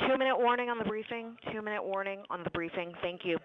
2-minute warning on the briefing. 2-minute warning on the briefing. Thank you.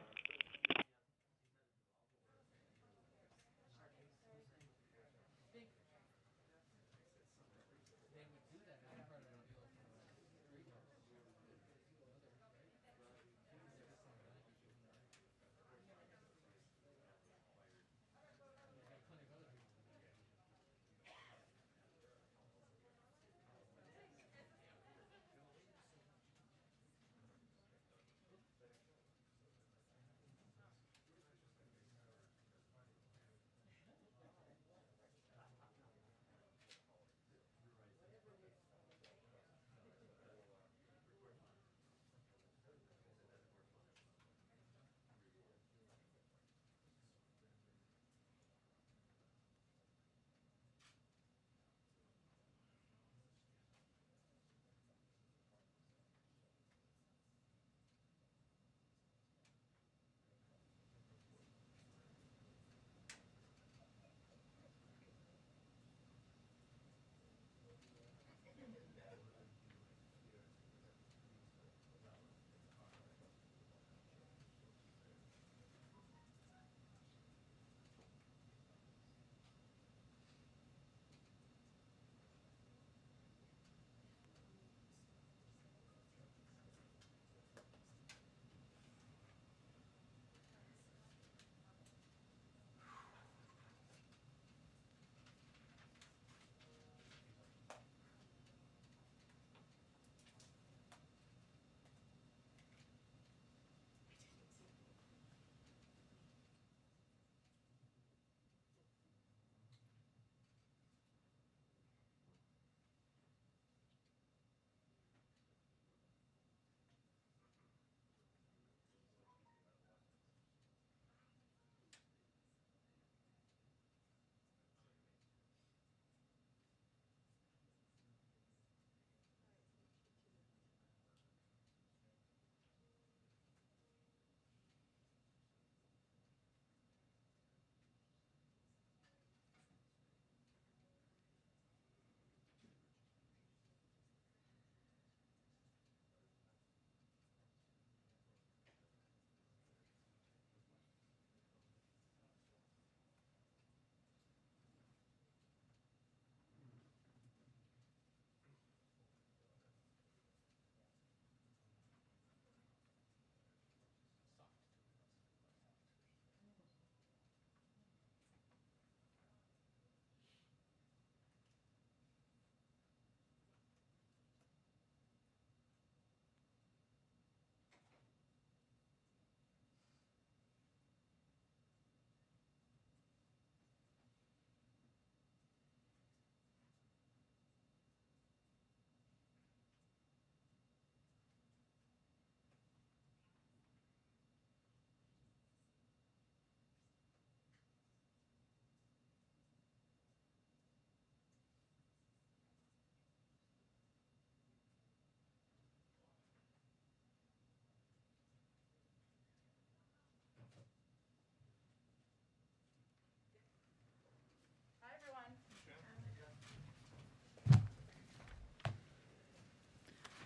Hi, everyone.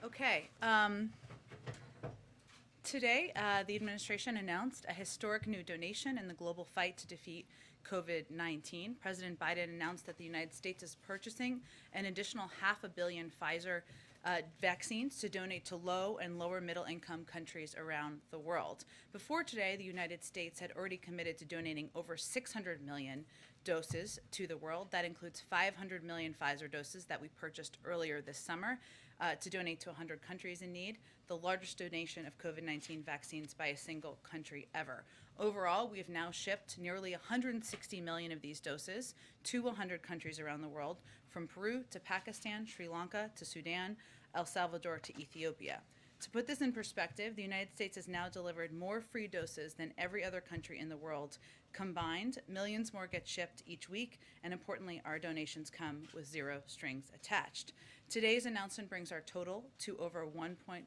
Okay. Today, the administration announced a historic new donation in the global fight to defeat COVID-19. President Biden announced that the United States is purchasing an additional 500 million Pfizer vaccines to donate to low and lower middle income countries around the world. Before today, the United States had already committed to donating over 600 million doses to the world. That includes 500 million Pfizer doses that we purchased earlier this summer to donate to 100 countries in need, the largest donation of COVID-19 vaccines by a single country ever. Overall, we have now shipped nearly 160 million of these doses to 100 countries around the world, from Peru to Pakistan, Sri Lanka to Sudan, El Salvador to Ethiopia. To put this in perspective, the United States has now delivered more free doses than every other country in the world combined. Millions more get shipped each week, and importantly, our donations come with zero strings attached. Today's announcement brings our total to over 1.1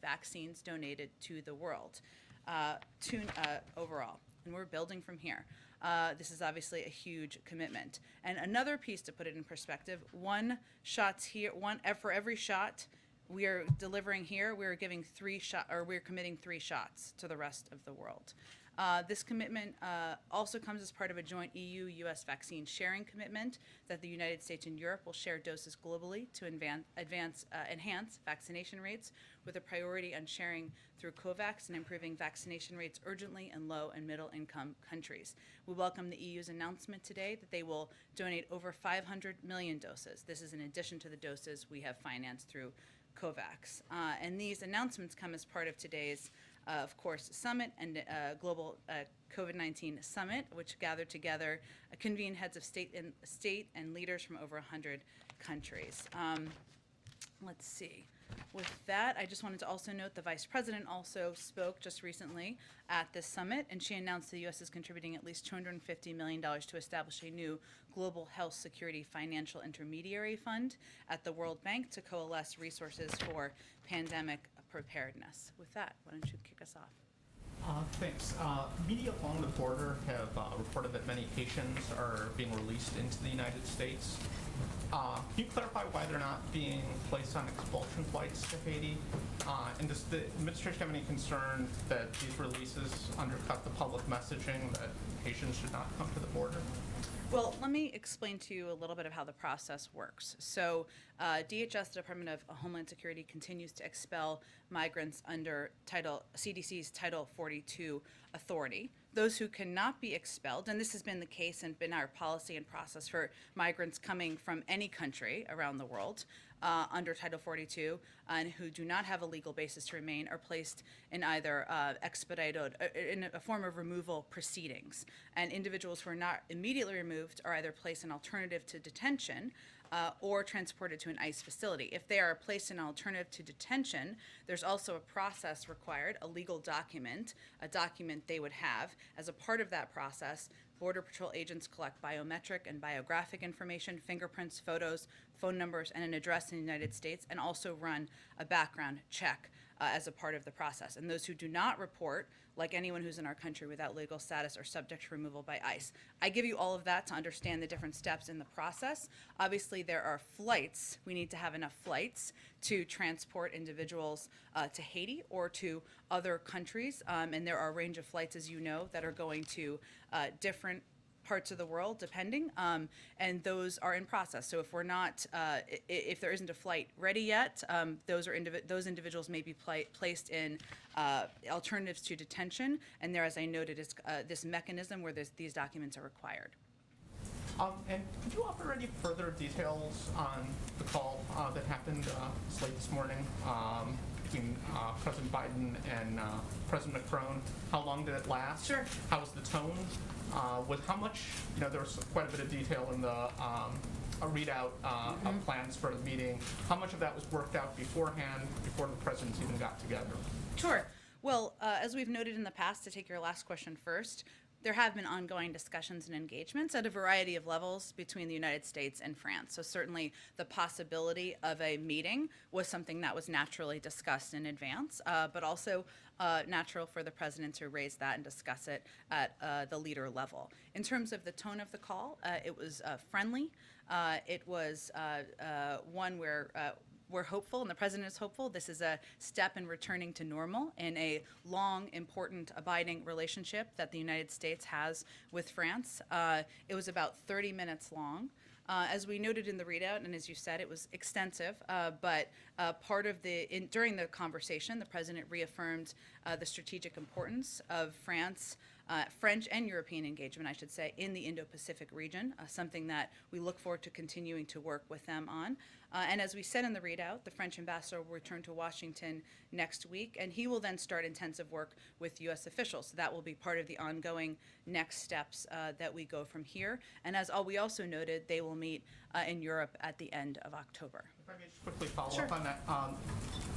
vaccines donated to the world overall, and we're building from here. This is obviously a huge commitment. And another piece to put it in perspective, for every shot we are delivering here. We're giving we're committing 3 shots to the rest of the world. This commitment also comes as part of a joint EU-U.S. vaccine sharing commitment that the United States and Europe will share doses globally to enhance vaccination rates, with a priority on sharing through COVAX and improving vaccination rates urgently in low and middle income countries. We welcome the EU's announcement today that they will donate over 500 million doses. This is in addition to the doses we have financed through COVAX. And these announcements come as part of today's of course, summit and global COVID-19 summit, which gathered together, convened heads of state and leaders from over 100 countries. Let's see. With that, I just wanted to also note the Vice President also spoke just recently at this summit, and she announced the U.S. is contributing at least $250 million to establish a new global health security financial intermediary fund at the World Bank to coalesce resources for pandemic preparedness. With that, why don't you kick us off? Thanks. Media along the border have reported that many Haitians are being released into the United States. Can you clarify why they're not being placed on expulsion flights to Haiti? And does the administration have any concern that these releases undercut the public messaging that Haitians should not come to the border? Well, let me explain to you a little bit of how the process works. So DHS, the Department of Homeland Security, continues to expel migrants under CDC's Title 42 authority. Those who cannot be expelled, and this has been the case and been our policy and process for migrants coming from any country around the world under Title 42 and who do not have a legal basis to remain, are placed in either expedited, in a form of removal proceedings. And individuals who are not immediately removed are either placed in alternative to detention or transported to an ICE facility. If they are placed in an alternative to detention, there's also a process required, a legal document, a document they would have. As a part of that process, Border Patrol agents collect biometric and biographic information, fingerprints, photos, phone numbers, and an address in the United States, and also run a background check as a part of the process. And those who do not report, like anyone who's in our country without legal status, are subject to removal by ICE. I give you all of that to understand the different steps in the process. Obviously, there are flights. We need to have enough flights to transport individuals to Haiti or to other countries. And there are a range of flights, as you know, that are going to different parts of the world, depending, and those are in process. So if we're not, if there isn't a flight ready yet, those individuals may be placed in alternatives to detention, and there, as I noted, is this mechanism where these documents are required. And could you offer any further details on the call that happened late this morning between President Biden and President Macron? How long did it last? Sure. How was the tone? With how much, there was quite a bit of detail in the a readout of plans for the meeting. How much of that was worked out beforehand, before the presidents even got together? Sure. Well, as we've noted in the past, to take your last question first, there have been ongoing discussions and engagements at a variety of levels between the United States and France. So certainly the possibility of a meeting was something that was naturally discussed in advance, but also natural for the president to raise that and discuss it at the leader level. In terms of the tone of the call, it was friendly. It was one where we're hopeful, and the president is hopeful. This is a step in returning to normal in a long, important, abiding relationship that the United States has with France. It was about 30 minutes long. As we noted in the readout, and as you said, it was extensive, but part of during the conversation, the president reaffirmed the strategic importance of French and European engagement, I should say, in the Indo-Pacific region, something that we look forward to continuing to work with them on. And as we said in the readout, the French ambassador will return to Washington next week, and he will then start intensive work with U.S. officials. So that will be part of the ongoing next steps that we go from here. And as we also noted, they will meet in Europe at the end of October. If I may just quickly follow Sure. up on that.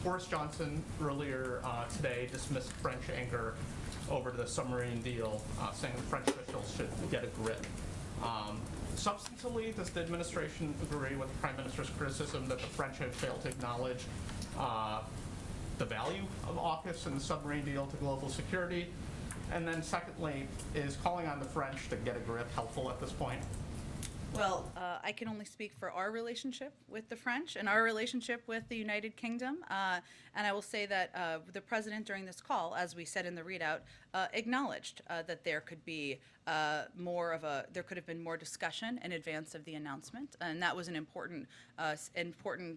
Boris Johnson earlier today dismissed French anger over the submarine deal, saying the French officials should get a grip. Substantively, does the administration agree with the Prime Minister's criticism that the French have failed to acknowledge the value of AUKUS and the submarine deal to global security? And then secondly, is calling on the French to get a grip helpful at this point? Well, I can only speak for our relationship with the French and our relationship with the United Kingdom. And I will say that the president during this call, as we said in the readout, acknowledged that there could be there could have been more discussion in advance of the announcement. And that was an important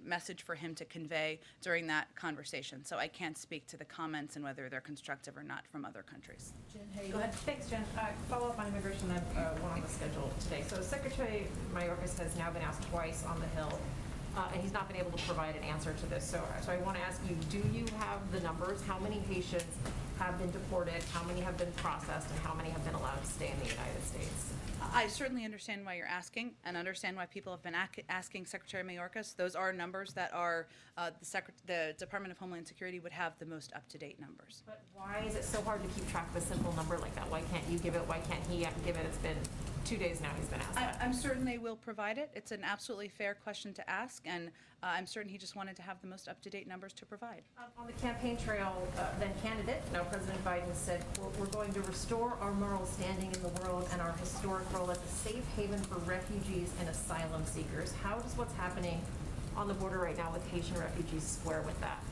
message for him to convey during that conversation. So I can't speak to the comments and whether they're constructive or not from other countries. Jen, hey. Go ahead. Thanks, Jen. Follow up on immigration. I have one on the schedule today. So Secretary Mayorkas has now been asked twice on the Hill, and he's not been able to provide an answer to this. So I want to ask you, do you have the numbers? How many Haitians have been deported? How many have been processed? And how many have been allowed to stay in the United States? I certainly understand why you're asking and understand why people have been asking Secretary Mayorkas. Those are numbers that are the Department of Homeland Security would have the most up-to-date numbers. But why is it so hard to keep track of a simple number like that? Why can't you give it? Why can't he give it? It's been 2 days now he's been asked that. I'm certain they will provide it. It's an absolutely fair question to ask, and I'm certain he just wanted to have the most up-to-date numbers to provide. On the campaign trail, then candidate, now President Biden said, we're going to restore our moral standing in the world and our historic role as a safe haven for refugees and asylum seekers. How does what's happening on the border right now with Haitian refugees square with that?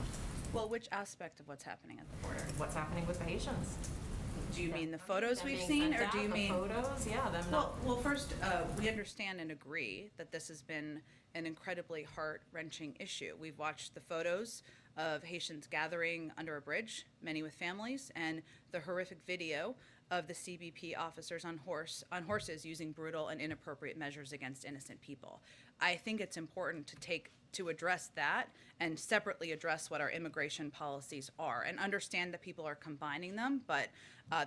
Well, which aspect of what's happening at the border? What's happening with the Haitians? Do you mean the photos Them we've being seen, sent or do out, you the mean? photos? Yeah, them not. Well, first, we understand and agree that this has been an incredibly heart-wrenching issue. We've watched the photos of Haitians gathering under a bridge, many with families, and the horrific video of the CBP officers on horses using brutal and inappropriate measures against innocent people. I think it's important to address that and separately address what our immigration policies are and understand that people are combining them, but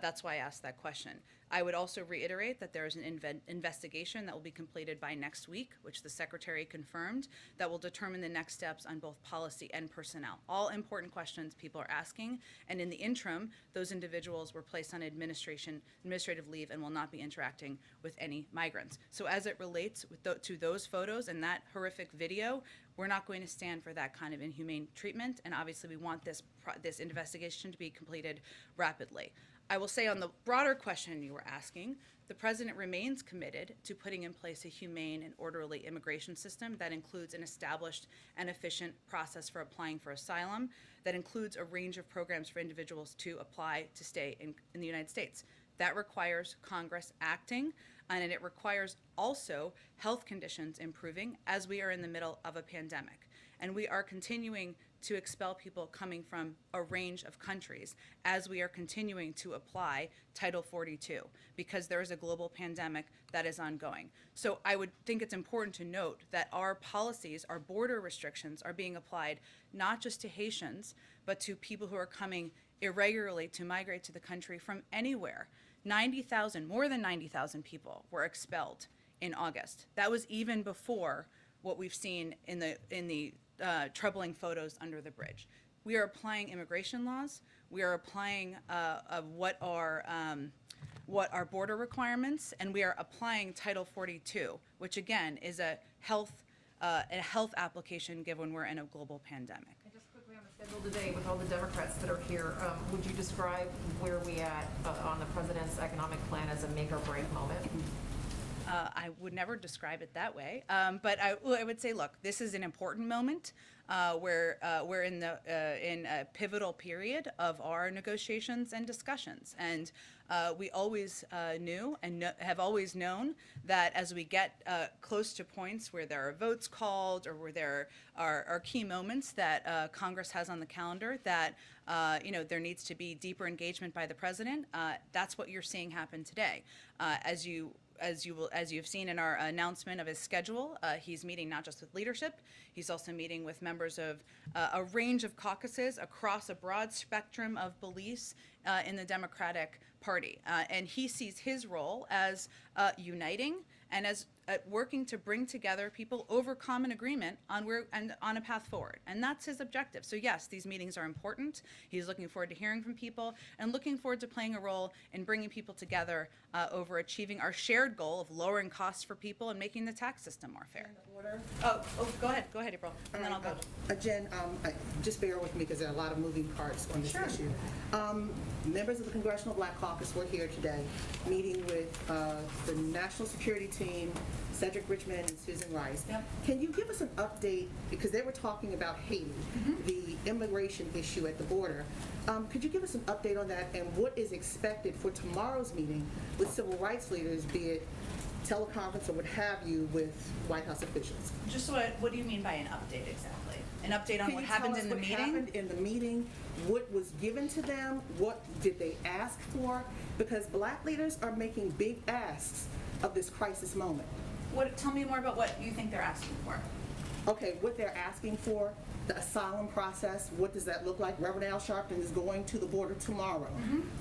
that's why I asked that question. I would also reiterate that there is an investigation that will be completed by next week, which the Secretary confirmed, that will determine the next steps on both policy and personnel. All important questions people are asking, and in the interim, those individuals were placed on administrative leave and will not be interacting with any migrants. So as it relates to those photos and that horrific video, we're not going to stand for that kind of inhumane treatment, and obviously we want this investigation to be completed rapidly. I will say on the broader question you were asking, the President remains committed to putting in place a humane and orderly immigration system that includes an established and efficient process for applying for asylum, that includes a range of programs for individuals to apply to stay in the United States. That requires Congress acting, and it requires also health conditions improving as we are in the middle of a pandemic. And we are continuing to expel people coming from a range of countries as we are continuing to apply Title 42 because there is a global pandemic that is ongoing. So I would think it's important to note that our policies, our border restrictions are being applied not just to Haitians, but to people who are coming irregularly to migrate to the country from anywhere. More than 90,000 people were expelled in August. That was even before what we've seen in the troubling photos under the bridge. We are applying immigration laws. We are applying what are border requirements, and we are applying Title 42, which again is a health application given we're in a global pandemic. And just quickly on the schedule today, with all the Democrats that are here, would you describe where we at on the president's economic plan as a make or break moment? I would never describe it that way, but I would say, look, this is an important moment. We're in a pivotal period of our negotiations and discussions, and we always knew and have always known that as we get close to points where there are votes called or where there are key moments that Congress has on the calendar, that there needs to be deeper engagement by the president. That's what you're seeing happen today, as you've seen in our announcement of his schedule. He's meeting not just with leadership, he's also meeting with members of a range of caucuses across a broad spectrum of beliefs in the Democratic Party. And he sees his role as uniting and as working to bring together people over common agreement on a path forward. And that's his objective. So yes, these meetings are important. He's looking forward to hearing from people and looking forward to playing a role in bringing people together over achieving our shared goal of lowering costs for people and making the tax system more fair. Oh, go ahead, April, and then I'll go. Jen, just bear with me because there are a lot of moving parts on this issue. Members of the Congressional Black Caucus were here today meeting with the National Security Team Cedric Richmond and Susan Rice. Yep. Can you give us an update, because they were talking about Haiti, the immigration issue at the border. Could you give us an update on that and what is expected for tomorrow's meeting with civil rights leaders, be it teleconference or what have you, with White House officials? Just what do you mean by an update exactly? An update on Can what you tell happened us in the what meeting? happened in the meeting, what was given to them, what did they ask for? Because Black leaders are making big asks of this crisis moment. Tell me more about what you think they're asking for. Okay, what they're asking for, the asylum process, what does that look like? Reverend Al Sharpton is going to the border tomorrow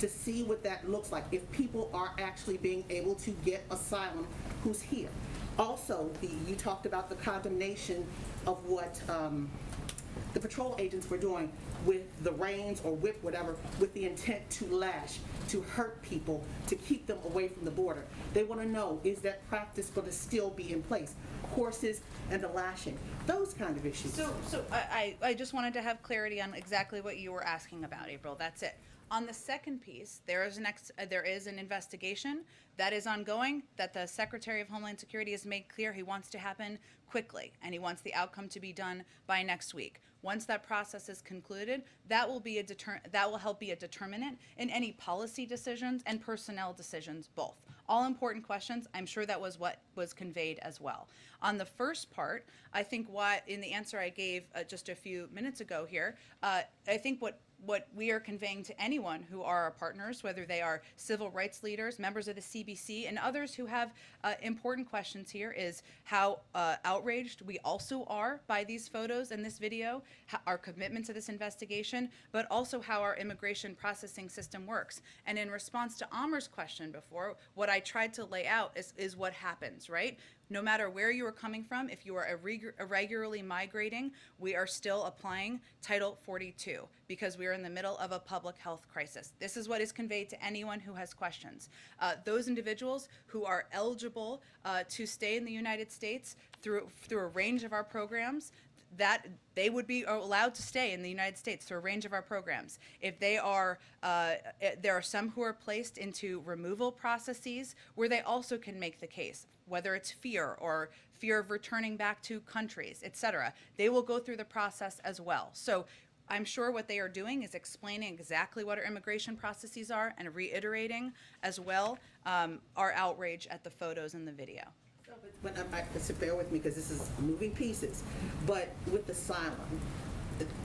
to see what that looks like, if people are actually being able to get asylum who's here. Also, you talked about the condemnation of what the patrol agents were doing with the reins or whip, whatever, with the intent to lash, to hurt people, to keep them away from the border. They want to know, is that practice going to still be in place? Horses and the lashing, those kind of issues. So I just wanted to have clarity on exactly what you were asking about, April. That's it. On the second piece, there is an investigation that is ongoing that the Secretary of Homeland Security has made clear he wants to happen quickly, and he wants the outcome to be done by next week. Once that process is concluded, that will help be a determinant in any policy decisions and personnel decisions both. All important questions. I'm sure that was what was conveyed as well. On the first part, I think in the answer I gave just a few minutes ago here, I think what we are conveying to anyone who are our partners, whether they are civil rights leaders, members of the CBC, and others who have important questions here, is how outraged we also are by these photos and this video, our commitment to this investigation, but also how our immigration processing system works. And in response to Amar's question before, what I tried to lay out is what happens, right? No matter where you are coming from, if you are irregularly migrating, we are still applying Title 42 because we are in the middle of a public health crisis. This is what is conveyed to anyone who has questions. Those individuals who are eligible to stay in the United States through a range of our programs, that they would be allowed to stay in the United States through a range of our programs. If they are, there are some who are placed into removal processes where they also can make the case, whether it's fear of returning back to countries, et cetera. They will go through the process as well. So I'm sure what they are doing is explaining exactly what our immigration processes are and reiterating as well our outrage at the photos and the video. But so bear with me because this is moving pieces. But with asylum,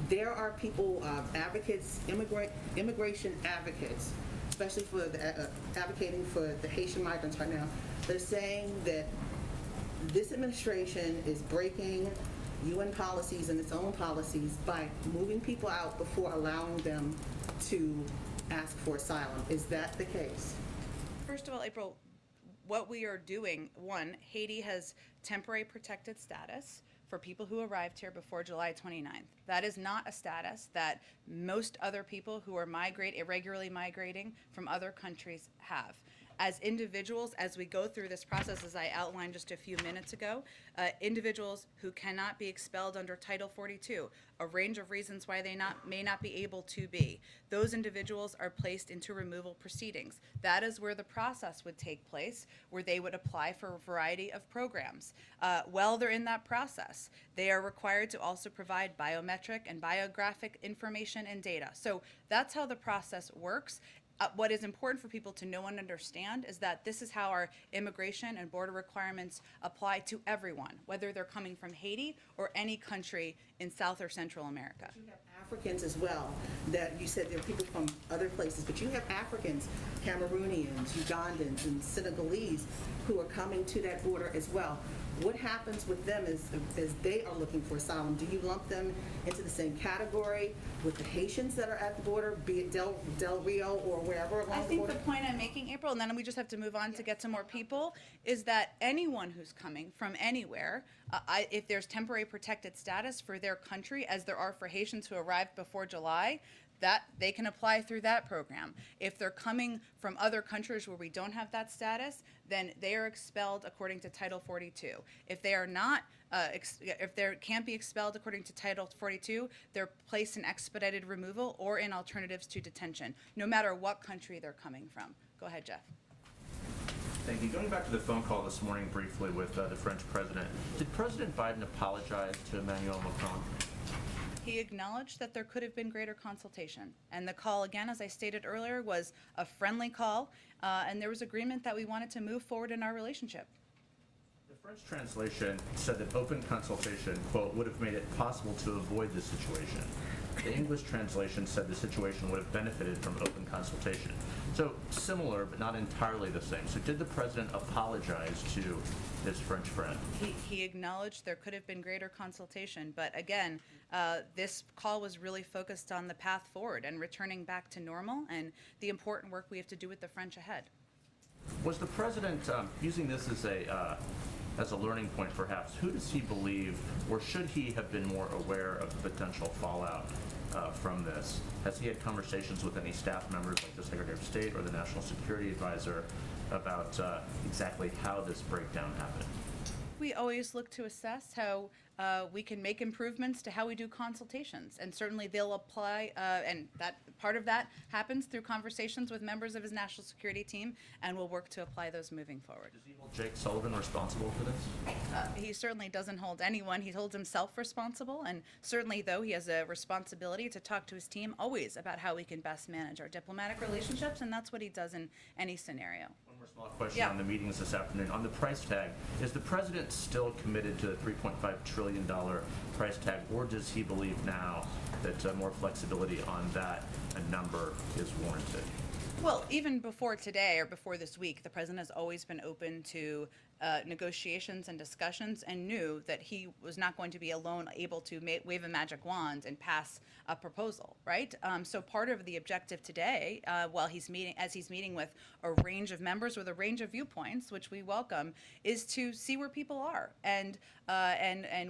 there are people, advocates, immigration advocates, especially for the, advocating for the Haitian migrants right now. They're saying that this administration is breaking UN policies and its own policies by moving people out before allowing them to ask for asylum. Is that the case? First of all, April, what we are doing, one, Haiti has temporary protected status for people who arrived here before July 29th. That is not a status that most other people who are irregularly migrating from other countries have. As individuals, as we go through this process, as I outlined just a few minutes ago, individuals who cannot be expelled under Title 42, a range of reasons why they may not be able to be. Those individuals are placed into removal proceedings. That is where the process would take place, where they would apply for a variety of programs. While they're in that process, they are required to also provide biometric and biographic information and data. So that's how the process works. What is important for people to know and understand is that this is how our immigration and border requirements apply to everyone, whether they're coming from Haiti or any country in South or Central America. You have Africans as well, that you said there are people from other places, but you have Africans, Cameroonians, Ugandans, and Senegalese who are coming to that border as well. What happens with them as they are looking for asylum? Do you lump them into the same category with the Haitians that are at the border, be it Del Rio or wherever along the border? I think the point I'm making, April, and then we just have to move on to get to more people, is that anyone who's coming from anywhere, if there's temporary protected status for their country, as there are for Haitians who arrived before July, that they can apply through that program. If they're coming from other countries where we don't have that status, then they are expelled according to Title 42. If they are not, if they can't be expelled according to Title 42, they're placed in expedited removal or in alternatives to detention, no matter what country they're coming from. Go ahead, Jeff. Thank you. Going back to the phone call this morning briefly with the French president, did President Biden apologize to Emmanuel Macron? He acknowledged that there could have been greater consultation. And the call, again, as I stated earlier, was a friendly call, and there was agreement that we wanted to move forward in our relationship. The French translation said that open consultation, quote, would have made it possible to avoid this situation. The English translation said the situation would have benefited from open consultation. So similar, but not entirely the same. So did the president apologize to his French friend? He acknowledged there could have been greater consultation, but again, this call was really focused on the path forward and returning back to normal and the important work we have to do with the French ahead. Was the president using this as a learning point perhaps? Who does he believe, or should he have been more aware of the potential fallout from this? Has he had conversations with any staff members like the Secretary of State or the National Security Advisor about exactly how this breakdown happened? We always look to assess how we can make improvements to how we do consultations, and certainly they'll apply, and that part of that happens through conversations with members of his national security team, and we'll work to apply those moving forward. Does he hold Jake Sullivan responsible for this? He certainly doesn't hold anyone. He holds himself responsible, and certainly, though, he has a responsibility to talk to his team always about how we can best manage our diplomatic relationships, and that's what he does in any scenario. One more small question on the meetings this afternoon. On the price tag, is the president still committed to the $3.5 trillion price tag, or does he believe now that more flexibility on that number is warranted? Well, even before today or before this week, the president has always been open to negotiations and discussions, and knew that he was not going to be alone able to wave a magic wand and pass a proposal, right? So part of the objective today, while he's meeting with a range of members with a range of viewpoints, which we welcome, is to see where people are and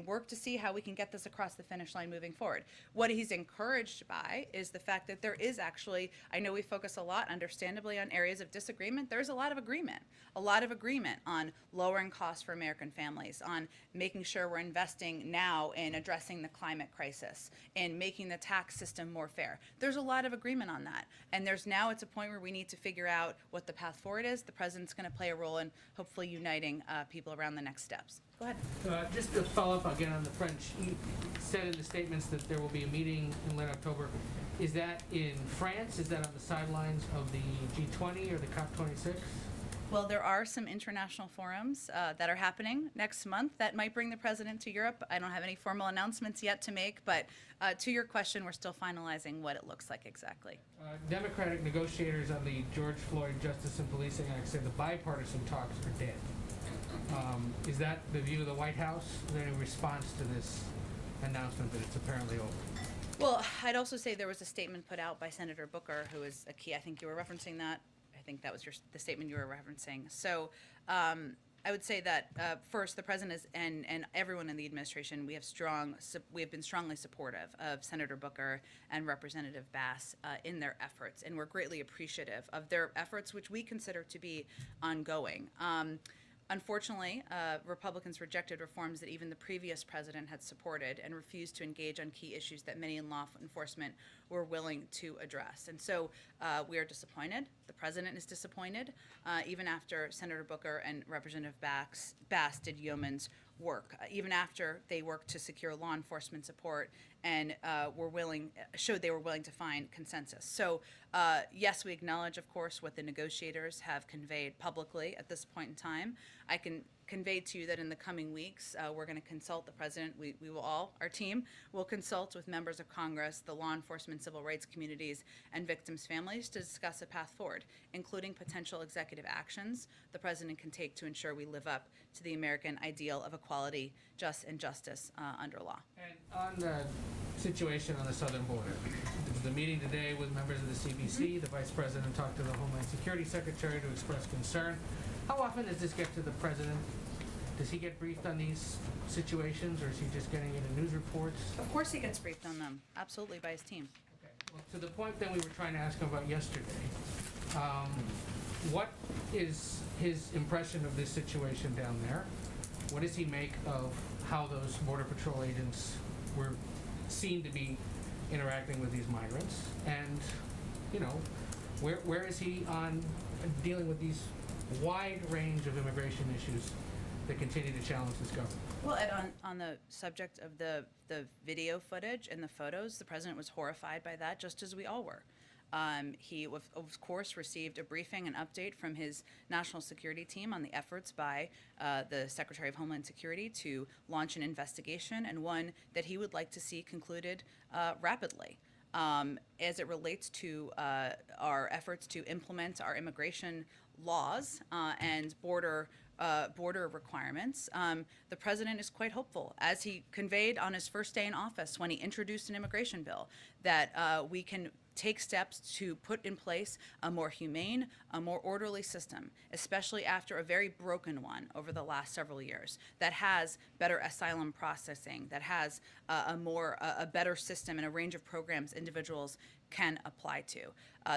work to see how we can get this across the finish line moving forward. What he's encouraged by is the fact that there is actually, I know we focus a lot, understandably, on areas of disagreement. There's a lot of agreement on lowering costs for American families, on making sure we're investing now in addressing the climate crisis, and making the tax system more fair. There's a lot of agreement on that. And it's a point where we need to figure out what the path forward is. The president's going to play a role in hopefully uniting people around the next steps. Go ahead. Just to follow up again on the French, you said in the statements that there will be a meeting in late October. Is that in France? Is that on the sidelines of the G20 or the COP26? Well, there are some international forums that are happening next month that might bring the president to Europe. I don't have any formal announcements yet to make, but to your question, we're still finalizing what it looks like exactly. Democratic negotiators on the George Floyd Justice and Policing Act say the bipartisan talks are dead. Is that the view of the White House? Is there any response to this announcement that it's apparently over? Well, I'd also say there was a statement put out by Senator Booker, who is a key, I think you were referencing that. I think that was the statement you were referencing. So I would say that first, the president and everyone in the administration, we have been strongly supportive of Senator Booker and Representative Bass in their efforts, and we're greatly appreciative of their efforts, which we consider to be ongoing. Unfortunately, Republicans rejected reforms that even the previous president had supported and refused to engage on key issues that many in law enforcement were willing to address. And so we are disappointed. The president is disappointed, even after Senator Booker and Representative Bass did yeoman's work, even after they worked to secure law enforcement support and showed they were willing to find consensus. So yes, we acknowledge, of course, what the negotiators have conveyed publicly at this point in time. I can convey to you that in the coming weeks, we're going to consult the president. We will all, our team, will consult with members of Congress, the law enforcement, civil rights communities, and victims' families to discuss a path forward, including potential executive actions the president can take to ensure we live up to the American ideal of equality, justice under law. And on the situation on the southern border, there was a meeting today with members of the CBC. The vice president talked to the Homeland Security Secretary to express concern. How often does this get to the president? Does he get briefed on these situations, or is he just getting it in news reports? Of course he gets briefed on them, absolutely, by his team. Okay. Well, to the point that we were trying to ask him about yesterday, what is his impression of this situation down there? What does he make of how those Border Patrol agents were seen to be interacting with these migrants? And, where is he on dealing with these a wide range of immigration issues that continue to challenge this government. Well, and on the subject of the video footage and the photos, the president was horrified by that, just as we all were. He, of course, received a briefing and update from his national security team on the efforts by the Secretary of Homeland Security to launch an investigation, and one that he would like to see concluded rapidly. As it relates to our efforts to implement our immigration laws and border requirements, the president is quite hopeful, as he conveyed on his first day in office when he introduced an immigration bill, that we can take steps to put in place a more humane, a more orderly system, especially after a very broken one over the last several years, that has better asylum processing, that has a better system and a range of programs individuals can apply to.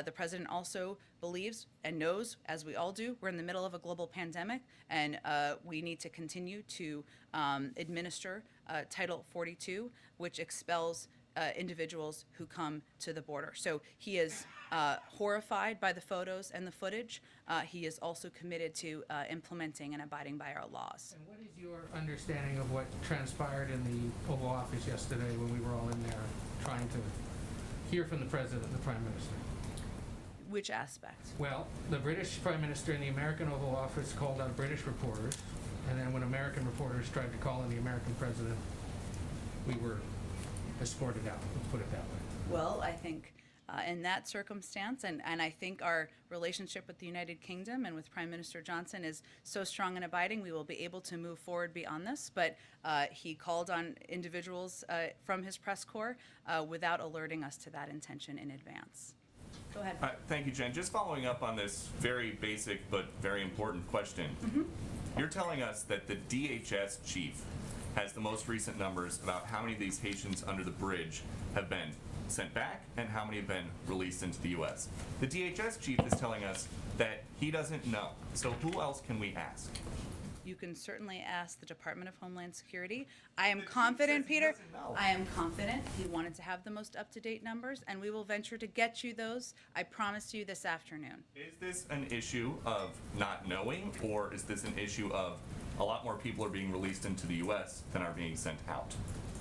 The president also believes and knows, as we all do, we're in the middle of a global pandemic, and we need to continue to administer Title 42, which expels individuals who come to the border. So he is horrified by the photos and the footage. He is also committed to implementing and abiding by our laws. And what is your understanding of what transpired in the Oval Office yesterday when we were all in there trying to hear from the president and the prime minister? Which aspect? Well, the British prime minister in the American Oval Office called out British reporters, and then when American reporters tried to call in the American president, we were escorted out, let's put it that way. Well, I think in that circumstance, and I think our relationship with the United Kingdom and with Prime Minister Johnson is so strong and abiding, we will be able to move forward beyond this. But he called on individuals from his press corps without alerting us to that intention in advance. Go ahead. Thank you, Jen. Just following up on this very basic but very important question. You're telling us that the DHS chief has the most recent numbers about how many of these Haitians under the bridge have been sent back and how many have been released into the U.S. The DHS chief is telling us that he doesn't know. So who else can we ask? You can certainly ask the Department of Homeland Security. I am confident, Peter. I am confident he wanted to have the most up-to-date numbers, and we will venture to get you those, I promise you, this afternoon. Is this an issue of not knowing, or is this an issue of a lot more people are being released into the U.S. than are being sent out?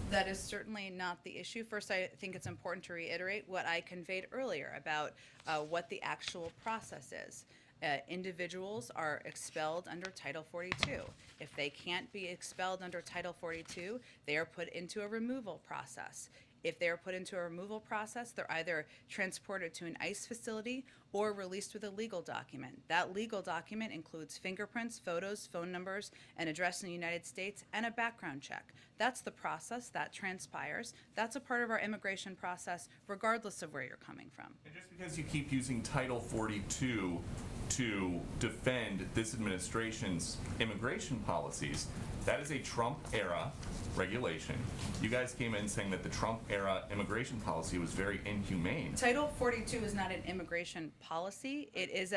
That is certainly not the issue. First, I think it's important to reiterate what I conveyed earlier about what the actual process is. Individuals are expelled under Title 42. If they can't be expelled under Title 42, they are put into a removal process. If they are put into a removal process, they're either transported to an ICE facility or released with a legal document. That legal document includes fingerprints, photos, phone numbers, an address in the United States, and a background check. That's the process that transpires. That's a part of our immigration process, regardless of where you're coming from. And just because you keep using Title 42 to defend this administration's immigration policies, that is a Trump-era regulation. You guys came in saying that the Trump-era immigration policy was very inhumane. Title 42 is not an immigration policy. It is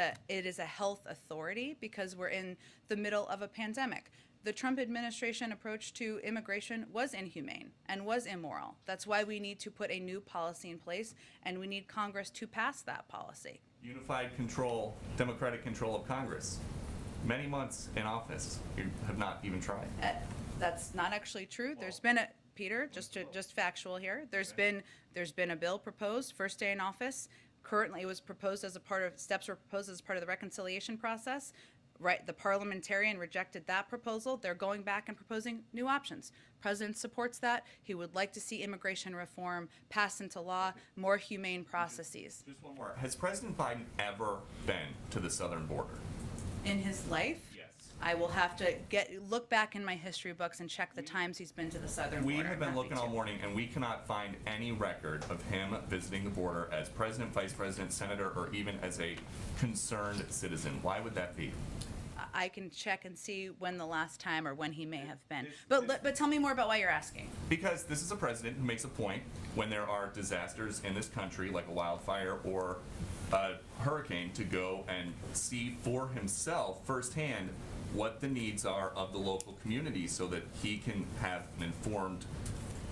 a health authority because we're in the middle of a pandemic. The Trump administration approach to immigration was inhumane and was immoral. That's why we need to put a new policy in place, and we need Congress to pass that policy. Unified control, democratic control of Congress. Many months in office, you have not even tried. That's not actually true. There's been a, Peter, just factual here. There's been a bill proposed, first day in office. Currently, it was proposed as a part of, steps were proposed as part of the reconciliation process. Right, the parliamentarian rejected that proposal. They're going back and proposing new options. President supports that. He would like to see immigration reform passed into law, more humane processes. Just one more. Has President Biden ever been to the southern border? In his life? Yes. I will have to look back in my history books and check the times he's been to the southern border. We have been I'm looking happy all to. morning, and we cannot find any record of him visiting the border as president, vice president, senator, or even as a concerned citizen. Why would that be? I can check and see when the last time or when he may have been. But tell me more about why you're asking. Because this is a president who makes a point when there are disasters in this country, like a wildfire or a hurricane, to go and see for himself firsthand what the needs are of the local community so that he can have an informed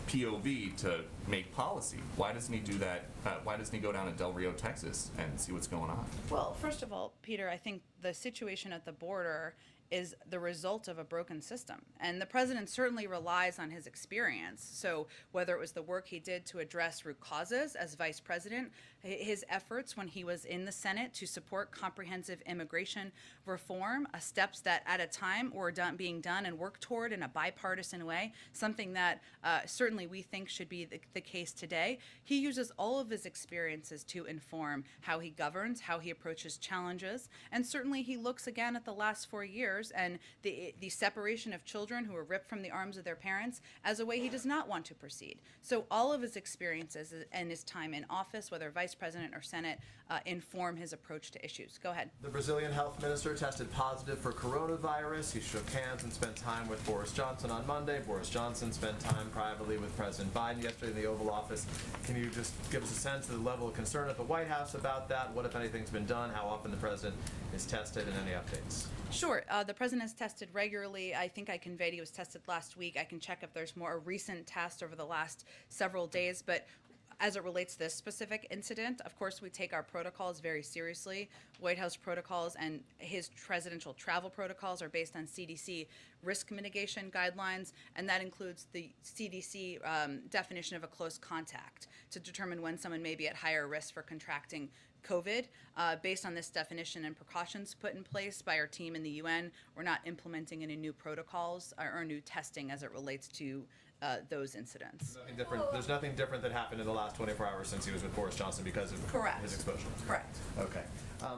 POV to make policy. Why doesn't he do that? Why doesn't he go down to Del Rio, Texas, and see what's going on? Well, first of all, Peter, I think the situation at the border is the result of a broken system. And the president certainly relies on his experience. So whether it was the work he did to address root causes as vice president, his efforts when he was in the Senate to support comprehensive immigration reform, steps that at a time were being done and worked toward in a bipartisan way, something that certainly we think should be the case today. He uses all of his experiences to inform how he governs, how he approaches challenges, and certainly he looks again at the last 4 years and the separation of children who were ripped from the arms of their parents as a way he does not want to proceed. So all of his experiences and his time in office, whether vice president or Senate, inform his approach to issues. Go ahead. The Brazilian health minister tested positive for coronavirus. He shook hands and spent time with Boris Johnson on Monday. Boris Johnson spent time privately with President Biden yesterday in the Oval Office. Can you just give us a sense of the level of concern at the White House about that? What, if anything's been done? How often the president is tested, and any updates? Sure. The president is tested regularly. I think I conveyed he was tested last week. I can check if there's more recent tests over the last several days. But as it relates to this specific incident, of course, we take our protocols very seriously. White House protocols and his presidential travel protocols are based on CDC risk mitigation guidelines, and that includes the CDC definition of a close contact to determine when someone may be at higher risk for contracting COVID. Based on this definition and precautions put in place by our team in the UN, we're not implementing any new protocols or new testing as it relates to those incidents. There's nothing different that happened in the last 24 hours since he was with Boris Johnson because of his exposure. Correct. Okay.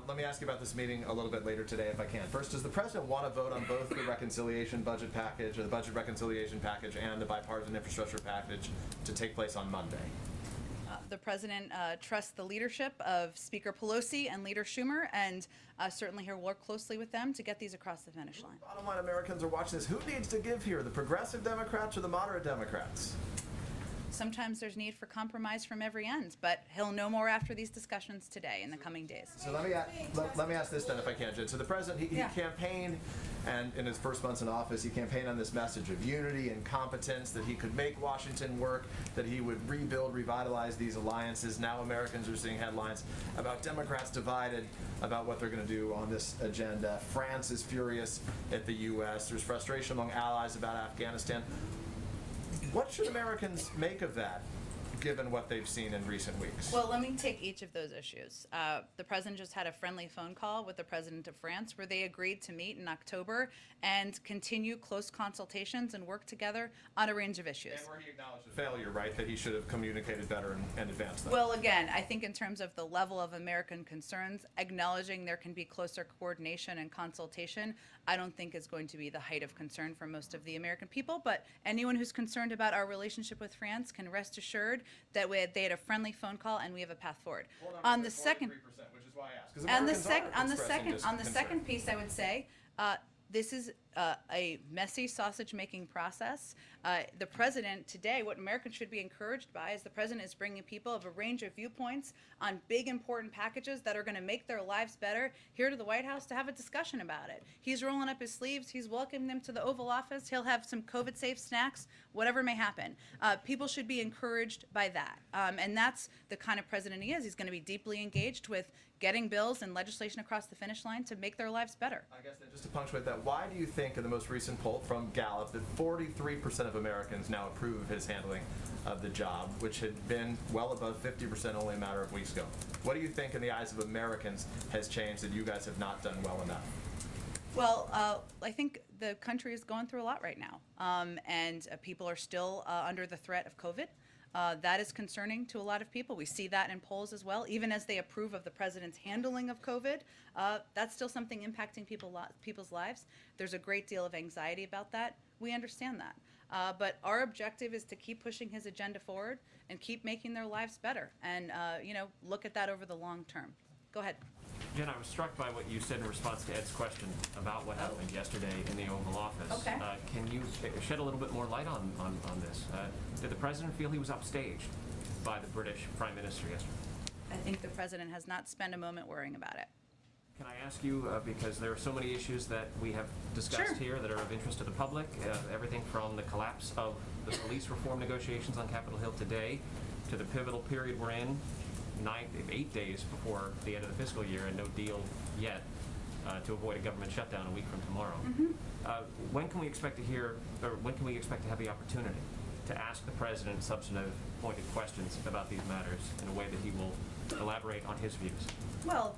Let me ask you about this meeting a little bit later today, if I can. First, does the president want to vote on both the reconciliation budget package, or the budget reconciliation package, and the bipartisan infrastructure package to take place on Monday? The president trusts the leadership of Speaker Pelosi and Leader Schumer, and certainly he'll work closely with them to get these across the finish line. Bottom line, Americans are watching this. Who needs to give here, the progressive Democrats or the moderate Democrats? Sometimes there's need for compromise from every end, but he'll know more after these discussions today in the coming days. So let me ask this then, if I can, Jen. So the president, he campaigned, and in his first months in office, he campaigned on this message of unity and competence, that he could make Washington work, that he would rebuild, revitalize these alliances. Now Americans are seeing headlines about Democrats divided about what they're going to do on this agenda. France is furious at the U.S. There's frustration among allies about Afghanistan. What should Americans make of that, given what they've seen in recent weeks? Well, let me take each of those issues. The president just had a friendly phone call with the president of France where they agreed to meet in October and continue close consultations and work together on a range of issues. And where he acknowledged a failure, right, that he should have communicated better and advanced that. Well, again, I think in terms of the level of American concerns, acknowledging there can be closer coordination and consultation, I don't think is going to be the height of concern for most of the American people. But anyone who's concerned about our relationship with France can rest assured that they had a friendly phone call and we have a path forward. On the second, which is why I asked. 'Cause on the second piece, I would say this is a messy sausage-making process. The president today, what Americans should be encouraged by is the president is bringing people of a range of viewpoints on big, important packages that are going to make their lives better here to the White House to have a discussion about it. He's rolling up his sleeves. He's welcoming them to the Oval Office. He'll have some COVID-safe snacks, whatever may happen. People should be encouraged by that. And that's the kind of president he is. He's going to be deeply engaged with getting bills and legislation across the finish line to make their lives better. I guess that just to punctuate that, why do you think in the most recent poll from Gallup that 43% of Americans now approve of his handling of the job, which had been well above 50% only a matter of weeks ago? What do you think in the eyes of Americans has changed that you guys have not done well enough? Well, I think the country is going through a lot right now, and people are still under the threat of COVID. That is concerning to a lot of people. We see that in polls as well. Even as they approve of the president's handling of COVID, that's still something impacting people's lives. There's a great deal of anxiety about that. We understand that. But our objective is to keep pushing his agenda forward and keep making their lives better and, look at that over the long term. Go ahead. Jen, I was struck by what you said in response to Ed's question about what happened yesterday in the Oval Office. Okay. Can you shed a little bit more light on this? Did the president feel he was upstaged by the British Prime Minister yesterday? I think the president has not spent a moment worrying about it. Can I ask you, because there are so many issues that we have discussed Sure. here that are of interest to the public, everything from the collapse of the police reform negotiations on Capitol Hill today to the pivotal period we're in, 8 days before the end of the fiscal year and no deal yet to avoid a government shutdown a week from tomorrow. When can we expect to hear, or when can we expect to have the opportunity to ask the president substantive, pointed questions about these matters in a way that he will elaborate on his views? Well,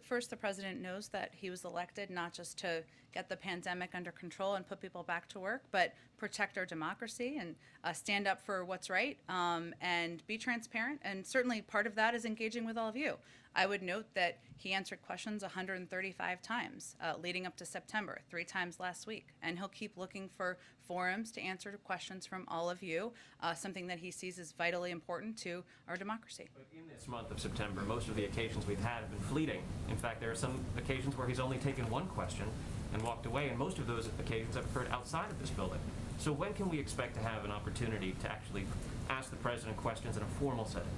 first, the president knows that he was elected not just to get the pandemic under control and put people back to work, but protect our democracy and stand up for what's right and be transparent. And certainly part of that is engaging with all of you. I would note that he answered questions 135 times leading up to September, 3 times last week. And he'll keep looking for forums to answer questions from all of you, something that he sees as vitally important to our democracy. But in this month of September, most of the occasions we've had have been fleeting. In fact, there are some occasions where he's only taken one question and walked away, and most of those occasions have occurred outside of this building. So when can we expect to have an opportunity to actually ask the president questions in a formal setting?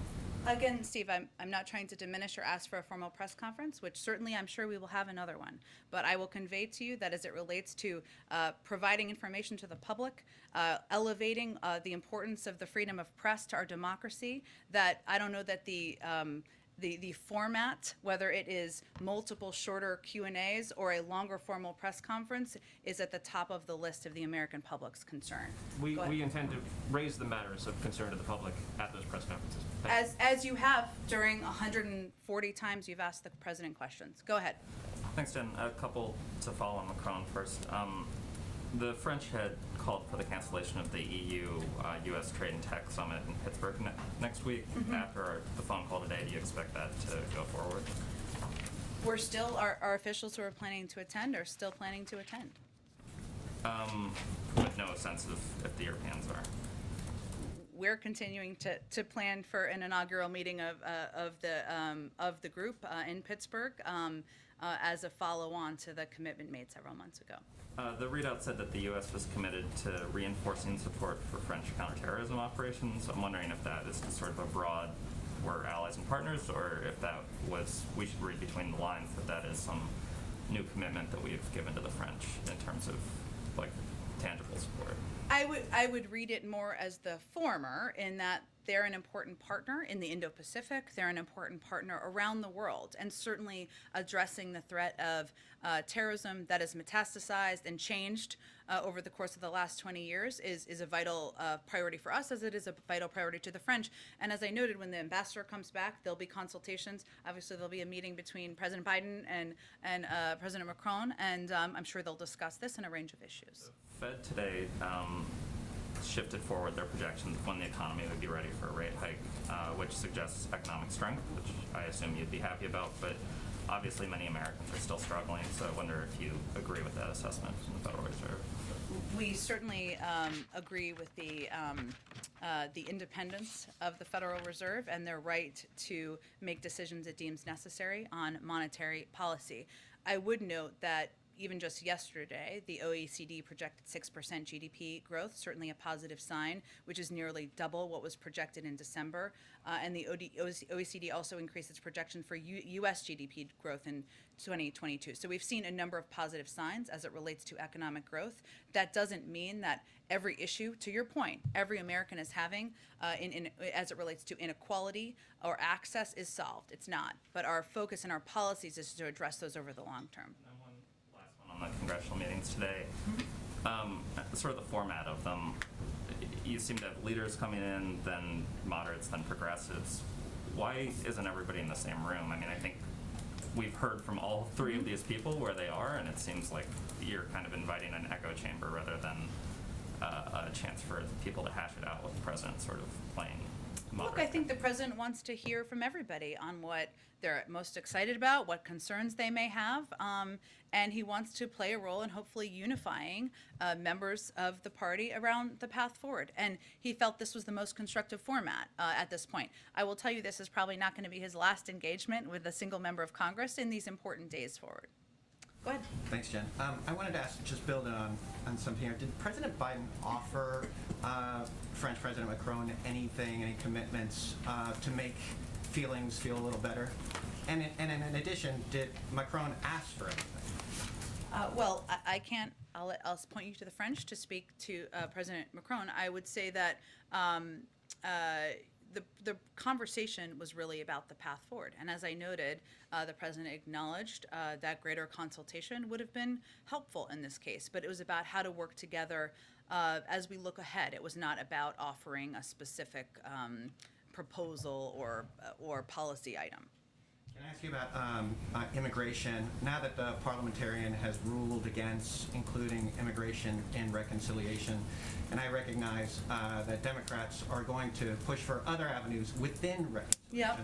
Again, Steve, I'm not trying to diminish or ask for a formal press conference, which certainly I'm sure we will have another one. But I will convey to you that as it relates to providing information to the public, elevating the importance of the freedom of press to our democracy, that I don't know that the format, whether it is multiple shorter Q&As or a longer formal press conference, is at the top of the list of the American public's concern. We Go ahead. intend to raise the matters of concern to the public at those press conferences. As you have during 140 times you've asked the president questions. Go ahead. Thanks, Jen. A couple to follow on Macron first. The French had called for the cancellation of the EU-U.S. Trade and Tech Summit in Pittsburgh next week. After the phone call today, do you expect that to go forward? We're still, our officials who are planning to attend are still planning to attend. With no sense of if the Europeans are. We're continuing to plan for an inaugural meeting of the group in Pittsburgh as a follow-on to the commitment made several months ago. The readout said that the U.S. was committed to reinforcing support for French counterterrorism operations. I'm wondering if that is sort of a broad, we're allies and partners, or if that was, we should read between the lines that that is some new commitment that we've given to the French in terms of like tangible support. I would read it more as the former, in that they're an important partner in the Indo-Pacific. They're an important partner around the world, and certainly addressing the threat of terrorism that has metastasized and changed over the course of the last 20 years is a vital priority for us, as it is a vital priority to the French. And as I noted, when the ambassador comes back, there'll be consultations. Obviously, there'll be a meeting between President Biden and President Macron, and I'm sure they'll discuss this and a range of issues. The Fed today shifted forward their projections when the economy would be ready for a rate hike, which suggests economic strength, which I assume you'd be happy about, but obviously many Americans are still struggling, so I wonder if you agree with that assessment from the Federal Reserve. We certainly agree with the independence of the Federal Reserve and their right to make decisions it deems necessary on monetary policy. I would note that even just yesterday, the OECD projected 6% GDP growth, certainly a positive sign, which is nearly double what was projected in December. And the OECD also increased its projection for U.S. GDP growth in 2022. So we've seen a number of positive signs as it relates to economic growth. That doesn't mean that every issue, to your point, every American is having as it relates to inequality or access is solved. It's not. But our focus and our policies is to address those over the long term. On the congressional meetings today, sort of the format of them, you seem to have leaders coming in, then moderates, then progressives. Why isn't everybody in the same room? I mean, I think we've heard from all three of these people where they are, and it seems like you're kind of inviting an echo chamber rather than a chance for people to hash it out with the president sort of playing moderator. Look, I think the president wants to hear from everybody on what they're most excited about, what concerns they may have, and he wants to play a role in hopefully unifying members of the party around the path forward. And he felt this was the most constructive format at this point. I will tell you, this is probably not going to be his last engagement with a single member of Congress in these important days forward. Go ahead. Thanks, Jen. I wanted to ask, just building on something here, did President Biden offer French President Macron anything, any commitments to make feelings feel a little better? And in addition, did Macron ask for anything? Well, I can't. I'll point you to the French to speak to President Macron. I would say that the conversation was really about the path forward, and as I noted, the president acknowledged that greater consultation would have been helpful in this case. But it was about how to work together as we look ahead. It was not about offering a specific proposal or policy item. Can I ask you about immigration? Now that the parliamentarian has ruled against including immigration in reconciliation, and I recognize that Democrats are going to push for other avenues within reconciliation. Yep.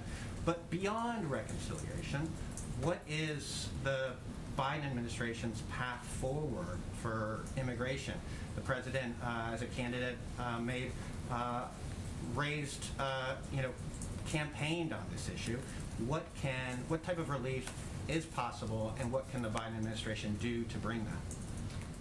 But beyond reconciliation, what is the Biden administration's path forward for immigration? The president, as a candidate, campaigned on this issue. What type of relief is possible, and what can the Biden administration do to bring that?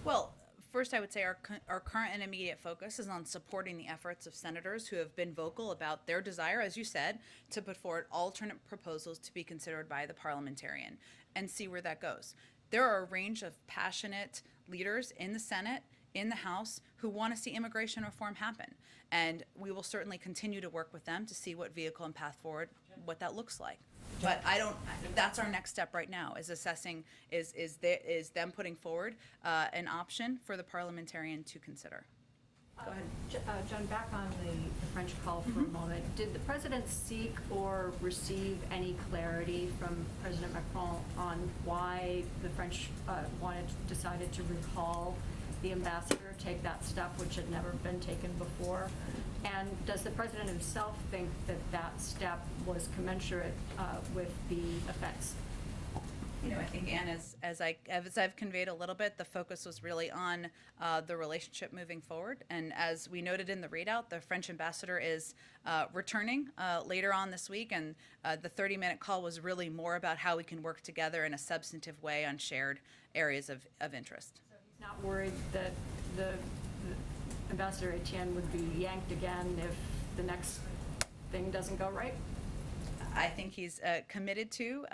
Well, first I would say our current and immediate focus is on supporting the efforts of senators who have been vocal about their desire, as you said, to put forward alternate proposals to be considered by the parliamentarian and see where that goes. There are a range of passionate leaders in the Senate, in the House, who want to see immigration reform happen. And we will certainly continue to work with them to see what vehicle and path forward, what that looks like. But that's our next step right now, is assessing, is them putting forward an option for the parliamentarian to consider. Go ahead. John, back on the French call for a moment. Did the president seek or receive any clarity from President Macron on why the French decided to recall the ambassador, take that step which had never been taken before? And does the president himself think that that step was commensurate with the offense? I think, Anne, as I've conveyed a little bit, the focus was really on the relationship moving forward. And as we noted in the readout, the French ambassador is returning later on this week, and the 30-minute call was really more about how we can work together in a substantive way on shared areas of interest. So he's not worried that the Ambassador Etienne would be yanked again if the next thing doesn't go right? I think he's committed to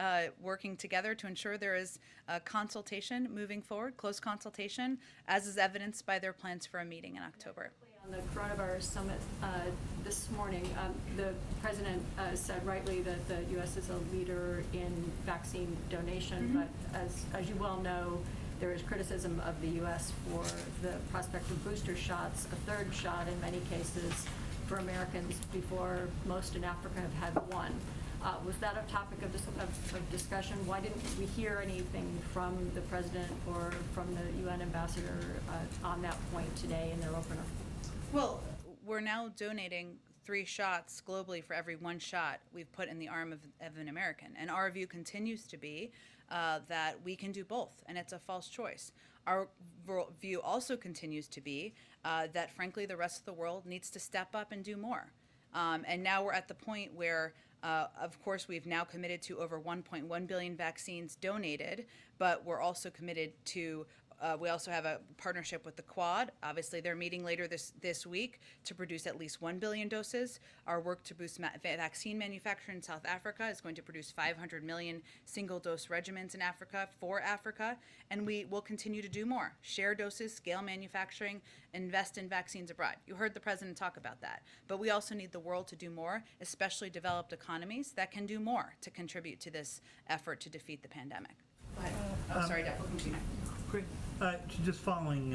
working together to ensure there is consultation moving forward, close consultation, as is evidenced by their plans for a meeting in October. On the coronavirus summit this morning, the president said rightly that the U.S. is a leader in vaccine donation, but as you well know, there is criticism of the U.S. for the prospect of booster shots, a third shot in many cases for Americans before most in Africa have had one. Was that a topic of discussion? Why didn't we hear anything from the president or from the UN ambassador on that point today in their opener? Well, we're now donating 3 shots globally for every 1 shot we've put in the arm of an American. And our view continues to be that we can do both, and it's a false choice. Our view also continues to be that, frankly, the rest of the world needs to step up and do more. And now we're at the point where of course, we've now committed to over 1.1 billion vaccines donated, but we're also committed to, we also have a partnership with the Quad. Obviously, they're meeting later this week to produce at least 1 billion doses. Our work to boost vaccine manufacture in South Africa is going to produce 500 million single-dose regimens in Africa for Africa, and we will continue to do more. Share doses, scale manufacturing, invest in vaccines abroad. You heard the president talk about that. But we also need the world to do more, especially developed economies that can do more to contribute to this effort to defeat the pandemic. Go ahead. Sorry, Deb, we'll continue. Great. Just following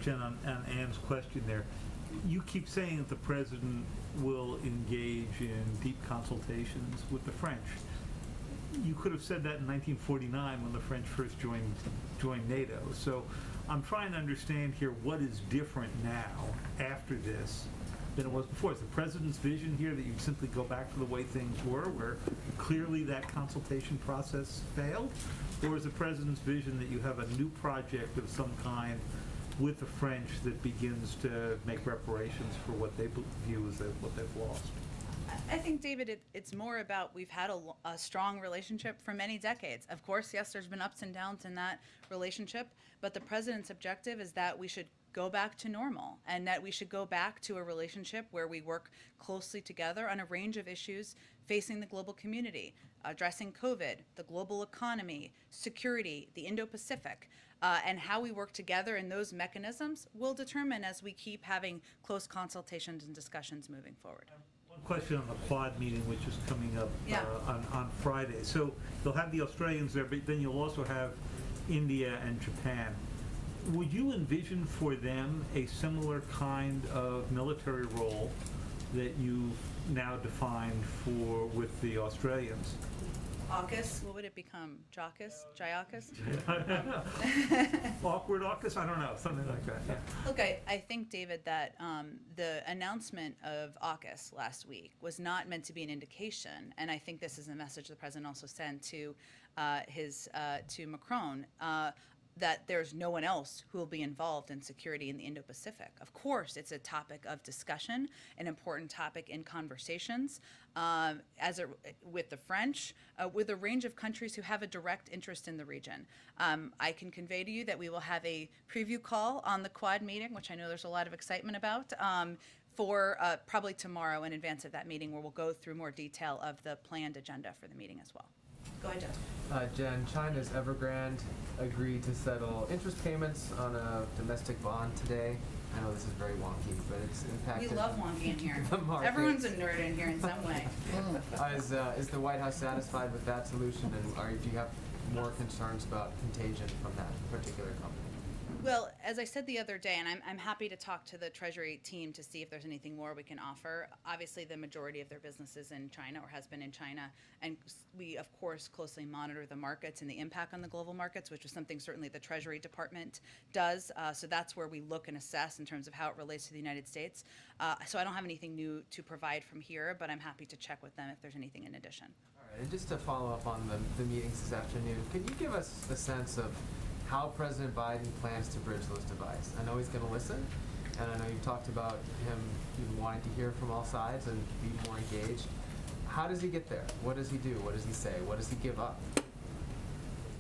Jen on Anne's question there, you keep saying that the president will engage in deep consultations with the French. You could have said that in 1949 when the French first joined NATO. So I'm trying to understand here what is different now after this than it was before. Is the president's vision here that you simply go back to the way things were, where clearly that consultation process failed? Or is the president's vision that you have a new project of some kind with the French that begins to make reparations for what they view as what they've lost? I think, David, it's more about we've had a strong relationship for many decades. Of course, yes, there's been ups and downs in that relationship, but the president's objective is that we should go back to normal, and that we should go back to a relationship where we work closely together on a range of issues facing the global community, addressing COVID, the global economy, security, the Indo-Pacific, and how we work together in those mechanisms will determine as we keep having close consultations and discussions moving forward. One question on the Quad meeting, which is coming up Yeah. on Friday. So you'll have the Australians there, but then you'll also have India and Japan. Would you envision for them a similar kind of military role that you've now defined with the Australians? AUKUS, what would it become? JAUKUS? JIAUKUS? Awkward AUKUS? I don't know, something like that, yeah. Look, I think, David, that the announcement of AUKUS last week was not meant to be an indication, and I think this is a message the president also sent to to Macron, that there's no one else who will be involved in security in the Indo-Pacific. Of course, it's a topic of discussion, an important topic in conversations, with the French, with a range of countries who have a direct interest in the region. I can convey to you that we will have a preview call on the Quad meeting, which I know there's a lot of excitement about, for probably tomorrow in advance of that meeting, where we'll go through more detail of the planned agenda for the meeting as well. Go ahead, Jeff. Jen, China's Evergrande agreed to settle interest payments on a domestic bond today. I know this is very wonky, but it's impacted. We love wonky in here. The markets. Everyone's a nerd in here in some way. Is the White House satisfied with that solution, and do you have more concerns about contagion from that particular company? Well, as I said the other day, and I'm happy to talk to the Treasury team to see if there's anything more we can offer. Obviously, the majority of their business is in China or has been in China, and we, of course, closely monitor the markets and the impact on the global markets, which is something certainly the Treasury Department does. So that's where we look and assess in terms of how it relates to the United States. So I don't have anything new to provide from here, but I'm happy to check with them if there's anything in addition. All right, and just to follow up on the meetings this afternoon, could you give us a sense of how President Biden plans to bridge those divides? I know he's going to listen, and I know you've talked about him wanting to hear from all sides and be more engaged. How does he get there? What does he do? What does he say? What does he give up?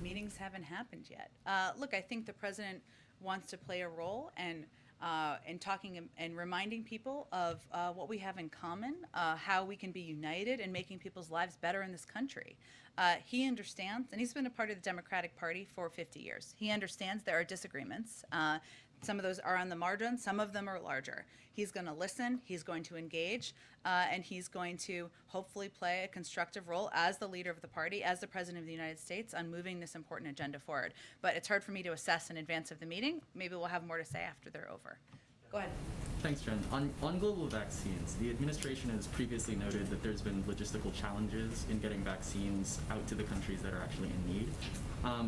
Meetings haven't happened yet. Look, I think the president wants to play a role and talking and reminding people of what we have in common, how we can be united in making people's lives better in this country. He understands, and he's been a part of the Democratic Party for 50 years. He understands there are disagreements. Some of those are on the margin, some of them are larger. He's going to listen, he's going to engage, and he's going to hopefully play a constructive role as the leader of the party, as the President of the United States, on moving this important agenda forward. But it's hard for me to assess in advance of the meeting. Maybe we'll have more to say after they're over. Go ahead. Thanks, Jen. On global vaccines, the administration has previously noted that there's been logistical challenges in getting vaccines out to the countries that are actually in need.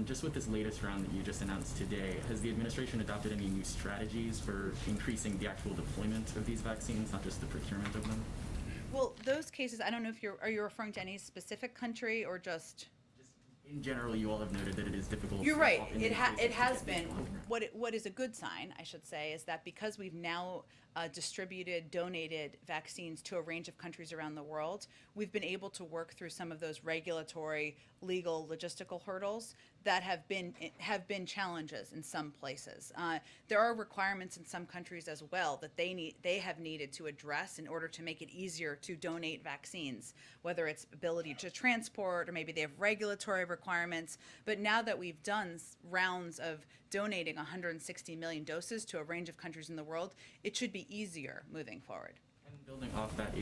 Just with this latest round that you just announced today, has the administration adopted any new strategies for increasing the actual deployment of these vaccines, not just the procurement of them? Well, those cases, I don't know if are you referring to any specific country or just... In general, you all have noted that it is difficult. You're right. It has been. What is a good sign, I should say, is that because we've now donated vaccines to a range of countries around the world, we've been able to work through some of those regulatory, legal, logistical hurdles that have been challenges in some places. There are requirements in some countries as well that they have needed to address in order to make it easier to donate vaccines, whether it's ability to transport or maybe they have regulatory requirements. But now that we've done rounds of donating 160 million doses to a range of countries in the world, it should be easier moving forward. And building off that,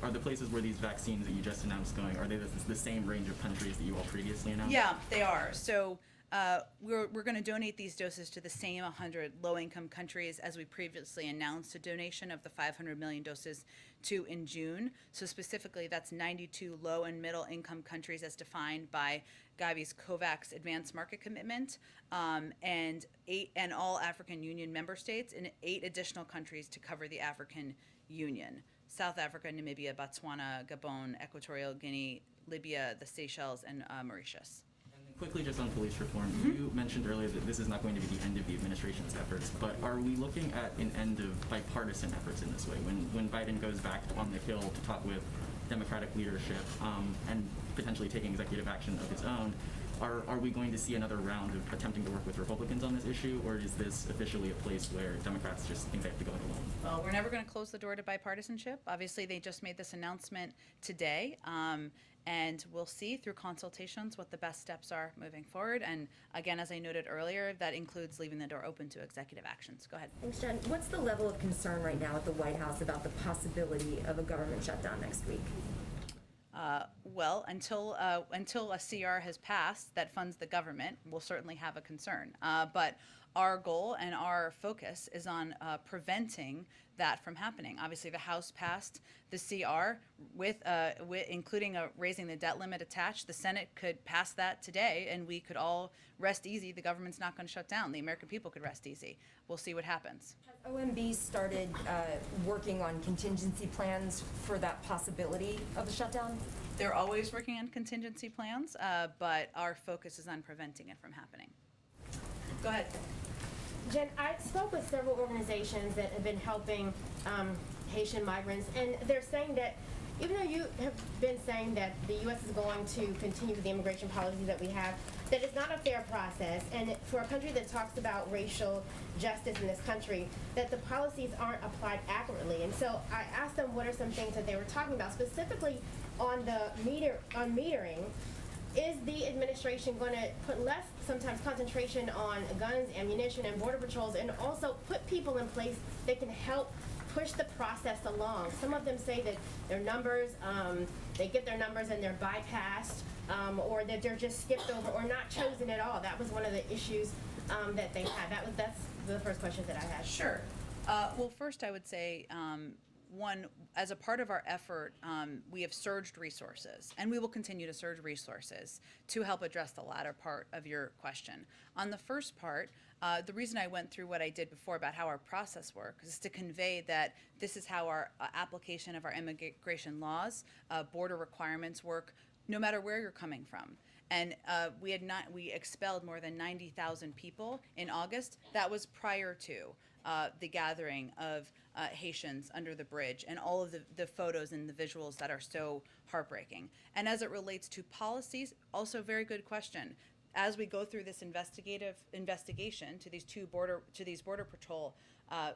are the places where these vaccines that you just announced going, are they the same range of countries that you all previously announced? Yeah, they are. So we're going to donate these doses to the same 100 low-income countries as we previously announced a donation of the 500 million doses to in June. So specifically, that's 92 low and middle-income countries as defined by Gavi's COVAX Advanced Market Commitment, and all African Union member states, and 8 additional countries to cover the African Union: South Africa, Namibia, Botswana, Gabon, Equatorial Guinea, Libya, the Seychelles, and Mauritius. Quickly, just on police reform, you mentioned earlier that this is not going to be the end of the administration's efforts, but are we looking at an end of bipartisan efforts in this way? When Biden goes back on the Hill to talk with Democratic leadership and potentially taking executive action of his own, Are we going to see another round of attempting to work with Republicans on this issue, or is this officially a place where Democrats just think they have to go it alone? Well, we're never going to close the door to bipartisanship. Obviously, they just made this announcement today, and we'll see through consultations what the best steps are moving forward. And again, as I noted earlier, that includes leaving the door open to executive actions. Go ahead. Thanks, Jen. What's the level of concern right now at the White House about the possibility of a government shutdown next week? Well, until a CR has passed that funds the government, we'll certainly have a concern. But our goal and our focus is on preventing that from happening. Obviously, the House passed the CR with including raising the debt limit attached. The Senate could pass that today, and we could all rest easy. The government's not going to shut down. The American people could rest easy. We'll see what happens. Has OMB started working on contingency plans for that possibility of a shutdown? They're always working on contingency plans, but our focus is on preventing it from happening. Go ahead. Jen, I spoke with several organizations that have been helping Haitian migrants, and they're saying that even though you have been saying that the U.S. is going to continue with the immigration policy that we have, that it's not a fair process, and for a country that talks about racial justice in this country, that the policies aren't applied accurately. And so I asked them what are some things that they were talking about, specifically on the metering. Is the administration going to put less, sometimes, concentration on guns, ammunition, and border patrols, and also put people in place that can help push the process along? Some of them say that their numbers, they get their numbers and they're bypassed, or that they're just skipped over or not chosen at all. That was one of the issues that they had. That's the first question that I had. Sure. Well, first I would say, one, as a part of our effort, we have surged resources, and we will continue to surge resources to help address the latter part of your question. On the first part, the reason I went through what I did before about how our process works is to convey that this is how our application of our immigration laws, border requirements work, no matter where you're coming from. And we expelled more than 90,000 people in August. That was prior to the gathering of Haitians under the bridge and all of the photos and the visuals that are so heartbreaking. And as it relates to policies, also very good question. As we go through this investigation to these border patrol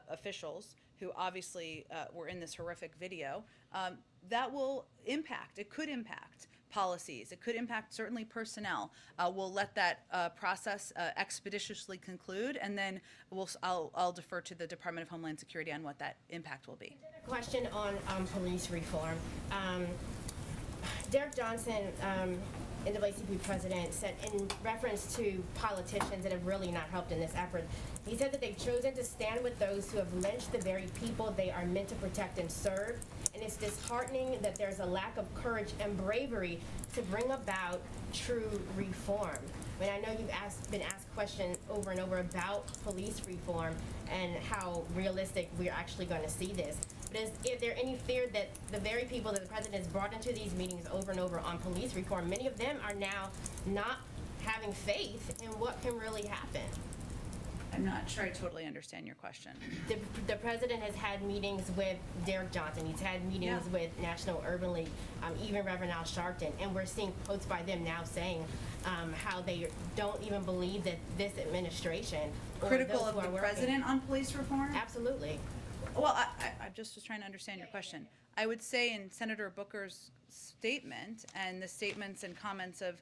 officials who obviously were in this horrific video, that will impact. It could impact policies. It could impact certainly personnel. We'll let that process expeditiously conclude, and then I'll defer to the Department of Homeland Security on what that impact will be. A question on police reform. Derek Johnson, NAACP president, said in reference to politicians that have really not helped in this effort, he said that they've chosen to stand with those who have lynched the very people they are meant to protect and serve. And it's disheartening that there's a lack of courage and bravery to bring about true reform. I mean, I know you've been asked questions over and over about police reform and how realistic we're actually going to see this. But is there any fear that the very people that the president has brought into these meetings over and over on police reform, many of them are now not having faith in what can really happen? I'm not sure I totally understand your question. The president has had meetings with Derek Johnson. He's had meetings with National Urban League, even Reverend Al Sharpton, and we're seeing quotes by them now saying how they don't even believe that this administration Critical of the president on police reform? Absolutely. Well, I just was trying to understand your question. I would say in Senator Booker's statement and the statements and comments of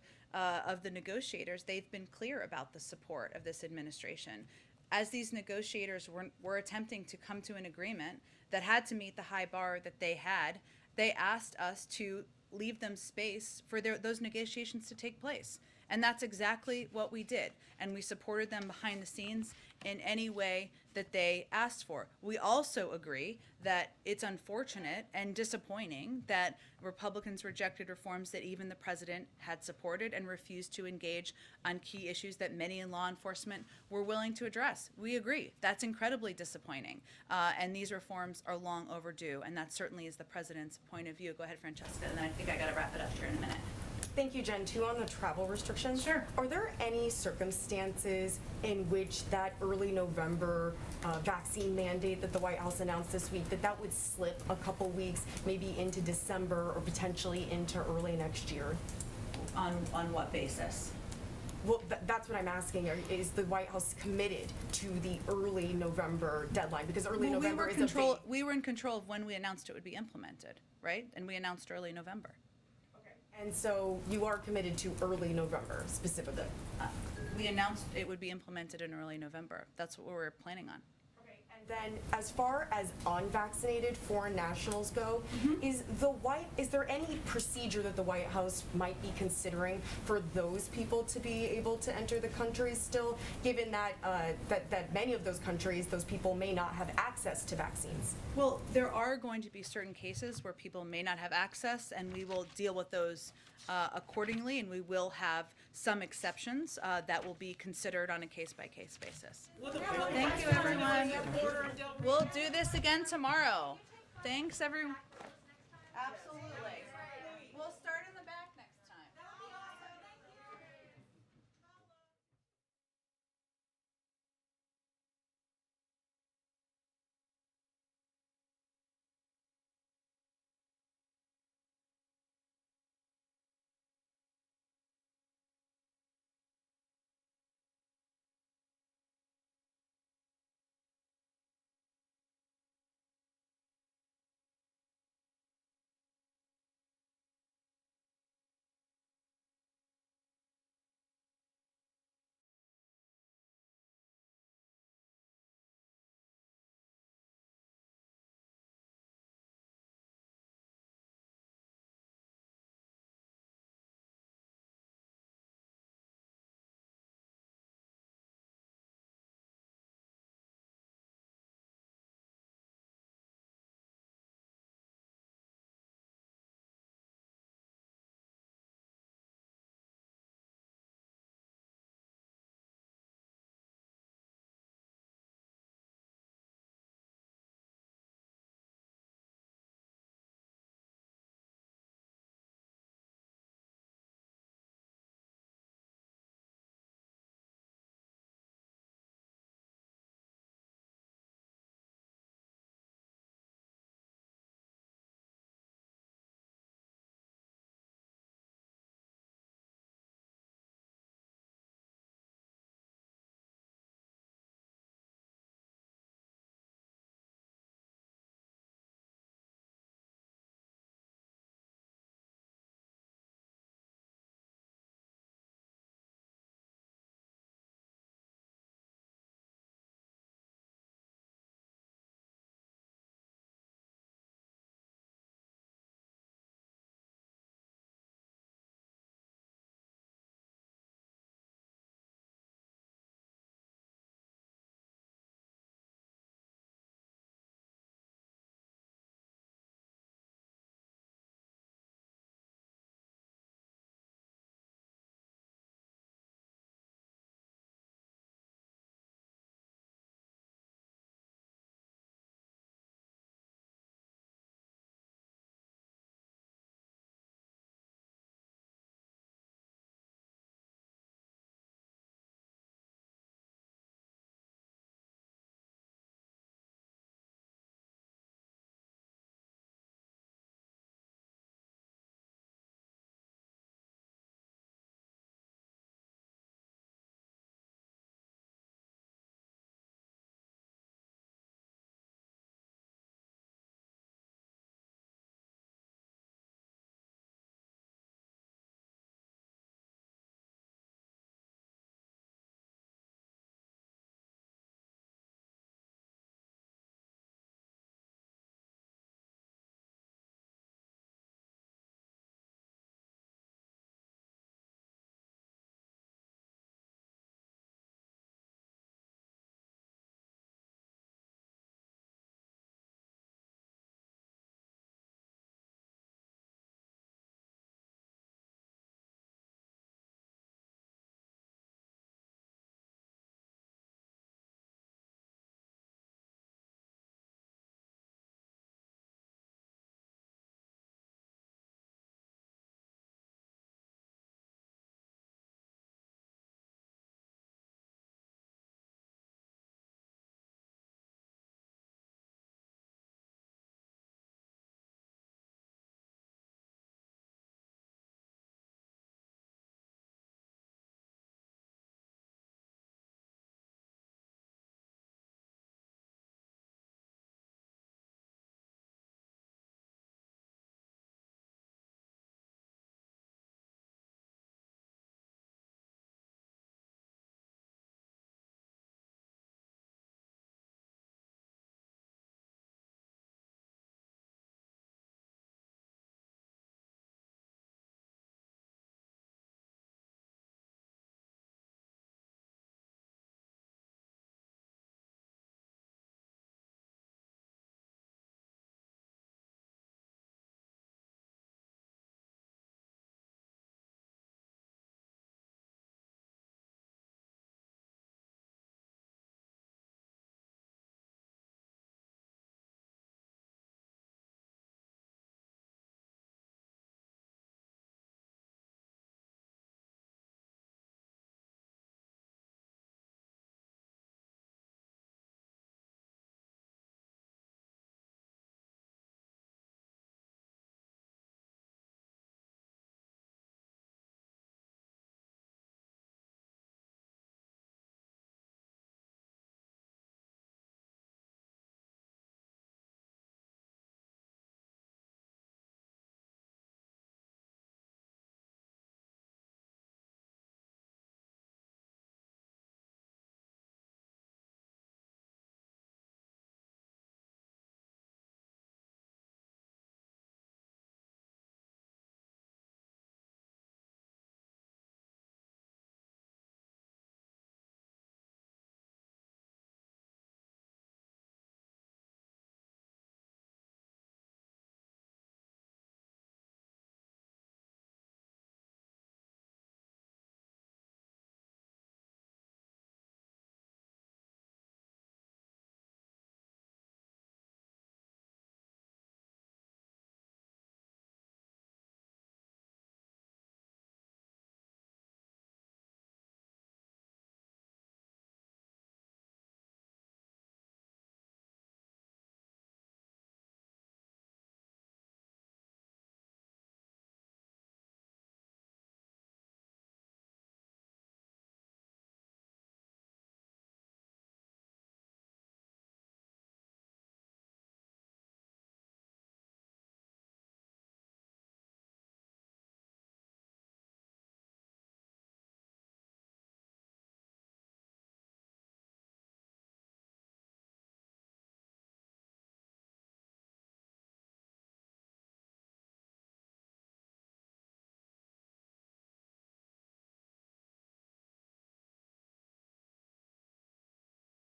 the negotiators, they've been clear about the support of this administration. As these negotiators were attempting to come to an agreement that had to meet the high bar that they had, they asked us to leave them space for those negotiations to take place. And that's exactly what we did. And we supported them behind the scenes in any way that they asked for. We also agree that it's unfortunate and disappointing that Republicans rejected reforms that even the president had supported and refused to engage on key issues that many in law enforcement were willing to address. We agree. That's incredibly disappointing. And these reforms are long overdue, and that certainly is the president's point of view. Go ahead, Francesca, and then I think I got to wrap it up here in a minute. Thank you, Jen. Too, on the travel restrictions. Sure. Are there any circumstances in which that early November vaccine mandate that the White House announced this week, that would slip a couple weeks, maybe into December or potentially into early next year? On what basis? Well, that's what I'm asking. Is the White House committed to the early November deadline? Because early Well, November is a vague. we were in control of when we announced it would be implemented, right? And we announced early November. And so you are committed to early November specifically? We announced it would be implemented in early November. That's what we're planning on. And then, as far as unvaccinated foreign nationals go, is there any procedure that the White House might be considering for those people to be able to enter the country still, given that that many of those countries, those people may not have access to vaccines? Well, there are going to be certain cases where people may not have access, and we will deal with those accordingly, and we will have some exceptions that will be considered on a case-by-case basis. Thank you, everyone. We'll do this again tomorrow. Thanks, everyone. Absolutely.